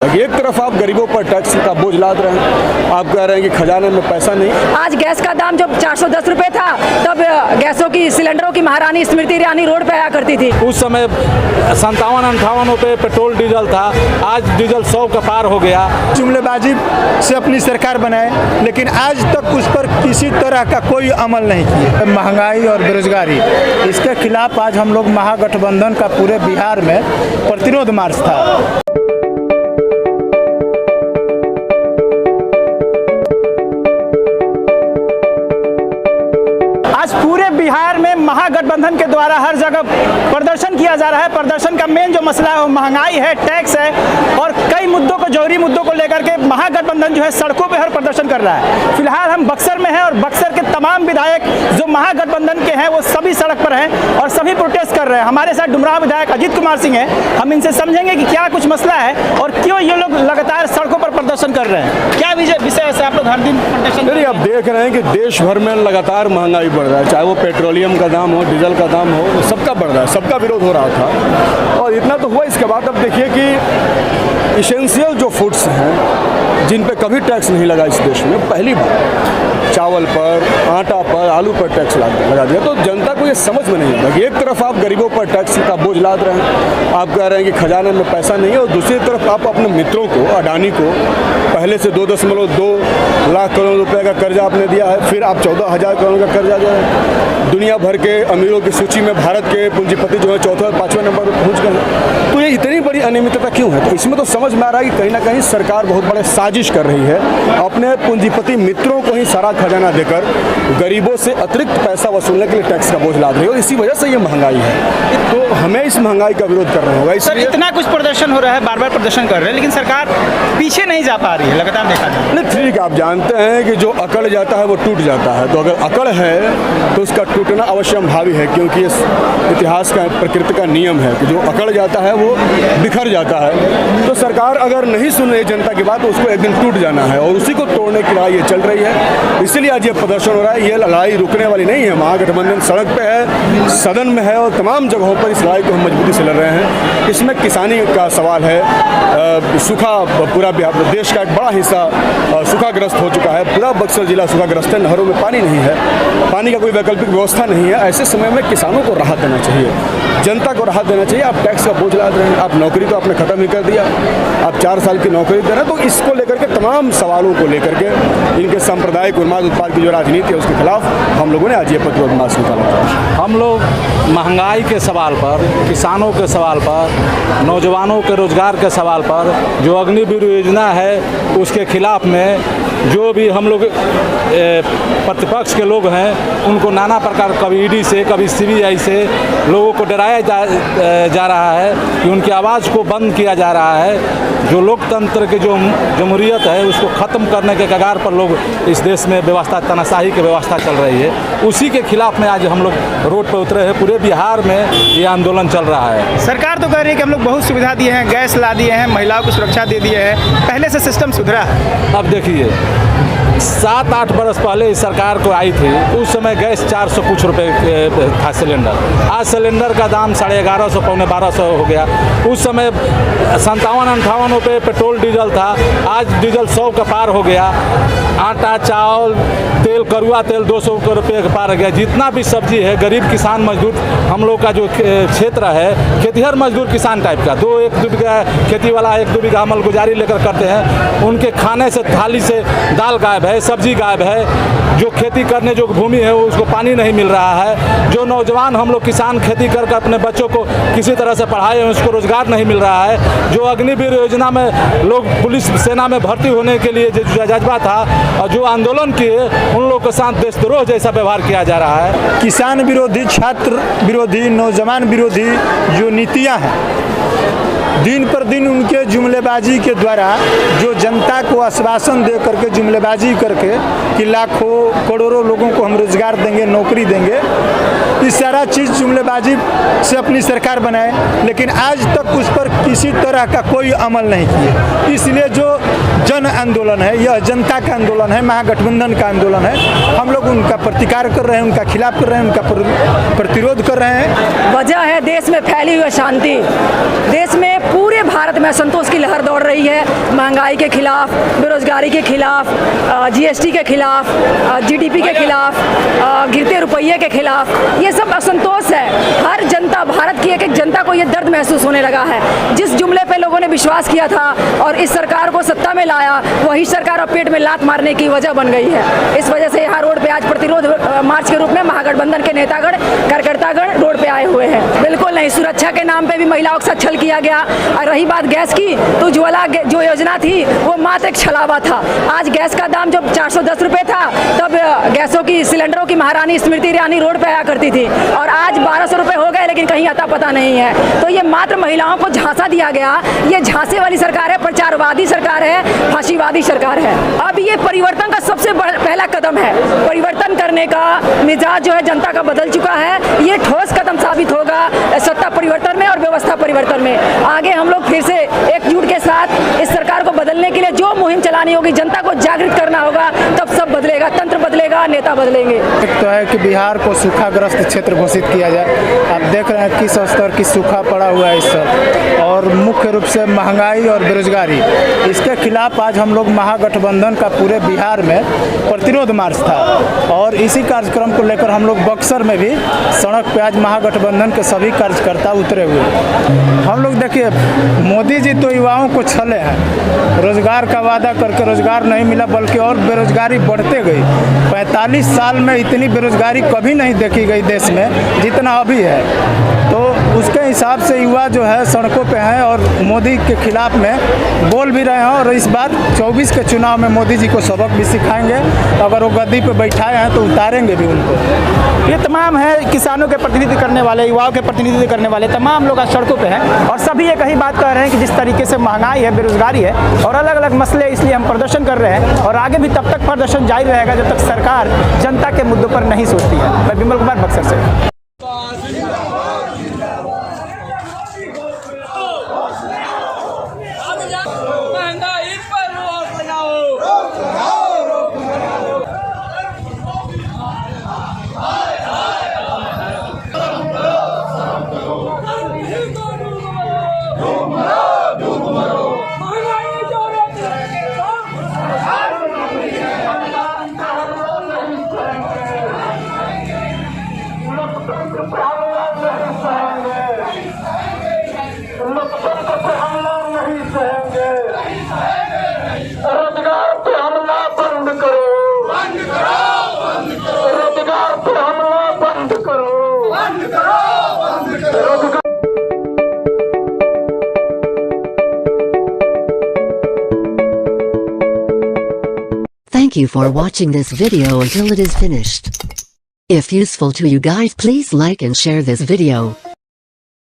एक तरफ आप गरीबों पर टैक्स का बोझ लाद रहे हैं, आप कह रहे हैं कि खजाने में पैसा नहीं। आज गैस का दाम जब 410 रुपए था तब गैसों की सिलेंडरों की महारानी स्मृति ईरानी रोड पे आया करती थी। उस समय 57-58 रुपये पेट्रोल डीजल था, आज डीजल 100 का पार हो गया। जुमलेबाजी से अपनी सरकार बनाए लेकिन आज तक उस पर किसी तरह का कोई अमल नहीं किया। महंगाई और बेरोजगारी, इसके खिलाफ आज हम लोग महागठबंधन का पूरे बिहार में प्रतिरोध मार्च था। आज पूरे बिहार में महागठबंधन के द्वारा हर जगह प्रदर्शन किया जा रहा है। प्रदर्शन का मेन जो मसला है वो महंगाई है, टैक्स है और कई मुद्दों को, जरूरी मुद्दों को लेकर के महागठबंधन जो है सड़कों पे हर प्रदर्शन कर रहा है। फिलहाल हम बक्सर में हैं और बक्सर के तमाम विधायक जो महागठबंधन के हैं वो सभी सड़क पर हैं और सभी प्रोटेस्ट कर रहे हैं। हमारे साथ डुमराव विधायक अजीत कुमार सिंह हैं, हम इनसे समझेंगे कि क्या कुछ मसला है और क्यों ये लोग लगातार सड़कों पर प्रदर्शन कर रहे हैं। क्या विषय से आप लोग हर दिन प्रदर्शन? आप देख रहे हैं कि देश भर में लगातार महंगाई बढ़ रहा है, चाहे वो पेट्रोलियम का दाम हो, डीजल का दाम हो, सबका बढ़ रहा है, सबका विरोध हो रहा था। और इतना तो हुआ, इसके बाद अब देखिए कि इसेंशियल जो फूड्स हैं जिन पे कभी टैक्स नहीं लगा इस देश में, पहली बार चावल पर, आटा पर, आलू पर टैक्स लगा दिया। तो जनता को ये समझ में नहीं आता कि एक तरफ आप गरीबों पर टैक्स का बोझ लाद रहे हैं, आप कह रहे हैं कि खजाने में पैसा नहीं है, और दूसरी तरफ आप अपने मित्रों को, अडानी को पहले से 2.2 लाख करोड़ रुपए का कर्जा आपने दिया है, फिर आप 14,000 करोड़ का कर्जा दिया है। दुनिया भर के अमीरों की सूची में भारत के पूंजीपति जो है 4-5वें नंबर पर पहुँच गए। तो ये इतनी बड़ी अनियमितता क्यों है? तो इसमें तो समझ में आ रहा है कि कहीं ना कहीं सरकार बहुत बड़े साजिश कर रही है, अपने पूंजीपति मित्रों को ही सारा खजाना देकर गरीबों से अतिरिक्त पैसा वसूलने के लिए टैक्स का बोझ लाद रही है, और इसी वजह से ये महंगाई है। तो हमें इस महंगाई का विरोध करना होगा। सर, इतना कुछ प्रदर्शन हो रहा है, बार बार प्रदर्शन कर रहे हैं, लेकिन सरकार पीछे नहीं जा पा रही है, लगातार देखा जाए। नहीं, ठीक है, आप जानते हैं कि जो अकड़ जाता है वो टूट जाता है। तो अगर अकड़ है तो उसका टूटना अवश्यंभावी है, क्योंकि इस इतिहास का, प्रकृति का नियम है कि जो अकड़ जाता है वो बिखर जाता है। तो सरकार अगर नहीं सुन रही जनता की बात तो उसको एक दिन टूट जाना है, और उसी को तोड़ने की लड़ाई ये चल रही है। इसलिए आज ये प्रदर्शन हो रहा है। ये लड़ाई रुकने वाली नहीं है। महागठबंधन सड़क पे है, सदन में है, और तमाम जगहों पर इस लड़ाई को हम मजबूती से लड़ रहे हैं। इसमें किसानी का सवाल है, सूखा, पूरा देश का एक बड़ा हिस्सा सूखाग्रस्त हो चुका है। पूरा बक्सर जिला सूखाग्रस्त है, नहरों में पानी नहीं है, पानी का कोई वैकल्पिक व्यवस्था नहीं है। ऐसे समय में किसानों को राहत देना चाहिए, जनता को राहत देना चाहिए। आप टैक्स का बोझ लाद रहे हैं, आप नौकरी तो आपने खत्म ही कर दिया, आप 4 साल की नौकरी दे रहे हैं। तो इसको लेकर के, तमाम सवालों को लेकर के, इनके सांप्रदायिक उन्माद उत्पाद की जो राजनीति है उसके खिलाफ हम लोगों ने आज ये प्रतिरोध मार्च निकाला था। हम लोग महंगाई के सवाल पर, किसानों के सवाल पर, नौजवानों के रोजगार के सवाल पर, जो अग्निवीर योजना है उसके खिलाफ में जो भी हम लोग प्रतिपक्ष के लोग हैं उनको नाना प्रकार, कभी ईडी से, कभी सीबीआई से लोगों को डराया जा रहा है कि उनकी आवाज़ को बंद किया जा रहा है। जो लोकतंत्र की जो जमहूरियत है उसको ख़त्म करने के कगार पर लोग इस देश में व्यवस्था, तानाशाही की व्यवस्था चल रही है, उसी के खिलाफ में आज हम लोग रोड पर उतरे हैं। पूरे बिहार में ये आंदोलन चल रहा है। सरकार तो कह रही है कि हम लोग बहुत सुविधा दिए हैं, गैस ला दिए हैं, महिलाओं को सुरक्षा दे दिए हैं, पहले से सिस्टम सुधरा है। अब देखिए, 7-8 बरस पहले इस सरकार को आई थी, उस समय गैस 400 कुछ रुपए था सिलेंडर। आज सिलेंडर का दाम 1150, 1200 हो गया। उस समय 57-58 रुपये पेट्रोल डीजल था, आज डीजल 100 का पार हो गया। आटा, चावल, तेल, करुआ तेल 200 रुपये का पार हो गया। जितना भी सब्जी है, गरीब किसान मजदूर, हम लोग का जो क्षेत्र है खेतीहर मजदूर किसान टाइप का, 1 2 बीघा खेती वाला 1 2 बीघा अमल गुजारी लेकर करते हैं, उनके खाने से, थाली से दाल गायब है, सब्जी गायब है। जो खेती करने जो भूमि है उसको पानी नहीं मिल रहा है। जो नौजवान हम लोग किसान खेती करके अपने बच्चों को किसी तरह से पढ़ाए हैं उसको रोजगार नहीं मिल रहा है। जो अग्निवीर योजना में लोग पुलिस सेना में भर्ती होने के लिए जो जज्बा था और जो आंदोलन किए, उन लोगों के साथ देशद्रोह जैसा व्यवहार किया जा रहा है। किसान विरोधी, छात्र विरोधी, नौजवान विरोधी जो नीतियाँ हैं, दिन पर दिन उनके जुमलेबाजी के द्वारा जो जनता को आश्वासन दे करके, जुमलेबाजी करके कि लाखों करोड़ों लोगों को हम रोजगार देंगे, नौकरी देंगे, इस सारा चीज़ जुमलेबाजी से अपनी सरकार बनाए लेकिन आज तक उस पर किसी तरह का कोई अमल नहीं किया। इसलिए जो जन आंदोलन है, यह जनता का आंदोलन है, महागठबंधन का आंदोलन है। हम लोग उनका प्रतिकार कर रहे हैं, उनका खिलाफ कर रहे हैं, उनका प्रतिरोध कर रहे हैं। वजह है देश में फैली हुई अशांति। देश में पूरे पूरे भारत में असंतोष की लहर दौड़ रही है। महंगाई के खिलाफ, बेरोजगारी के खिलाफ, जीएसटी के खिलाफ, जीडीपी के खिलाफ, गिरते रुपये के खिलाफ, ये सब असंतोष है। हर जनता, भारत की एक एक जनता को ये दर्द महसूस होने लगा है। जिस जुमले पे लोगों ने विश्वास किया था और इस सरकार को सत्ता में लाया, वही सरकार अब पेट में लात मारने की वजह बन गई है। इस वजह से यहाँ रोड पे आज प्रतिरोध मार्च के रूप में महागठबंधन के नेतागण, कार्यकर्तागण रोड पे आए हुए हैं। बिल्कुल नहीं, सुरक्षा के नाम पे भी महिलाओं के साथ छल किया गया। और रही बात गैस की, तो उज्ज्वला जो योजना थी वो मात्र एक छलावा था। आज गैस का दाम जब 410 रुपये था, तब गैसों की, सिलेंडरों की महारानी स्मृति ईरानी रोड पे आया करती थी, और आज 1200 रुपये हो गए, लेकिन कहीं अता पता नहीं है। तो ये मात्र महिलाओं को झांसा दिया गया। ये झांसे वाली सरकार है, प्रचारवादी सरकार है, फांसीवादी सरकार है। अब ये परिवर्तन का सबसे पहला कदम है। परिवर्तन करने का मिजाज जो है जनता का बदल चुका है। ये ठोस कदम साबित होगा सत्ता परिवर्तन में और व्यवस्था परिवर्तन में। आगे हम लोग फिर से एकजुट के साथ इस सरकार को बदलने के लिए जो मुहिम चलानी होगी, जनता को जागृत करना होगा, तब सब बदलेगा, तंत्र बदलेगा, नेता बदलेंगे। एक तो है कि बिहार को सूखाग्रस्त क्षेत्र घोषित किया जाए। आप देख रहे हैं किस स्तर की सूखा पड़ा हुआ है इस सब, और मुख्य रूप से महंगाई और बेरोजगारी, इसके खिलाफ आज हम लोग महागठबंधन का पूरे बिहार में प्रतिरोध मार्च था। और इसी कार्यक्रम को लेकर हम लोग बक्सर में भी सड़क पे आज महागठबंधन के सभी कार्यकर्ता उतरे हुए। हम लोग देखिए, मोदी जी तो युवाओं को छले हैं, रोजगार का वादा करके रोजगार नहीं मिला, बल्कि और बेरोजगारी बढ़ते गई। 45 साल में इतनी बेरोजगारी कभी नहीं देखी गई देश में जितना अभी है। तो उसके हिसाब से युवा जो है सड़कों पे हैं और मोदी के खिलाफ में बोल भी रहे हैं। और इस बार 24 के चुनाव में मोदी जी को सबक भी सिखाएंगे। अगर वो गद्दी पे बैठाए हैं तो उतारेंगे भी उनको। ये तमाम है किसानों के प्रतिनिधित्व करने वाले, युवाओं के प्रतिनिधित्व करने वाले तमाम लोग आज सड़कों पे हैं, और सभी एक ही बात कह रहे हैं कि जिस तरीके से महंगाई है, बेरोजगारी है और अलग अलग मसले, इसलिए हम प्रदर्शन कर रहे हैं। और आगे भी तब तक प्रदर्शन जारी रहेगा जब तक सरकार जनता के मुद्दों पर नहीं सोचती है। मैं विमल कुमार, बक्सर से। Thank you for watching this video until it is finished. If useful to you guys, please like and share this video.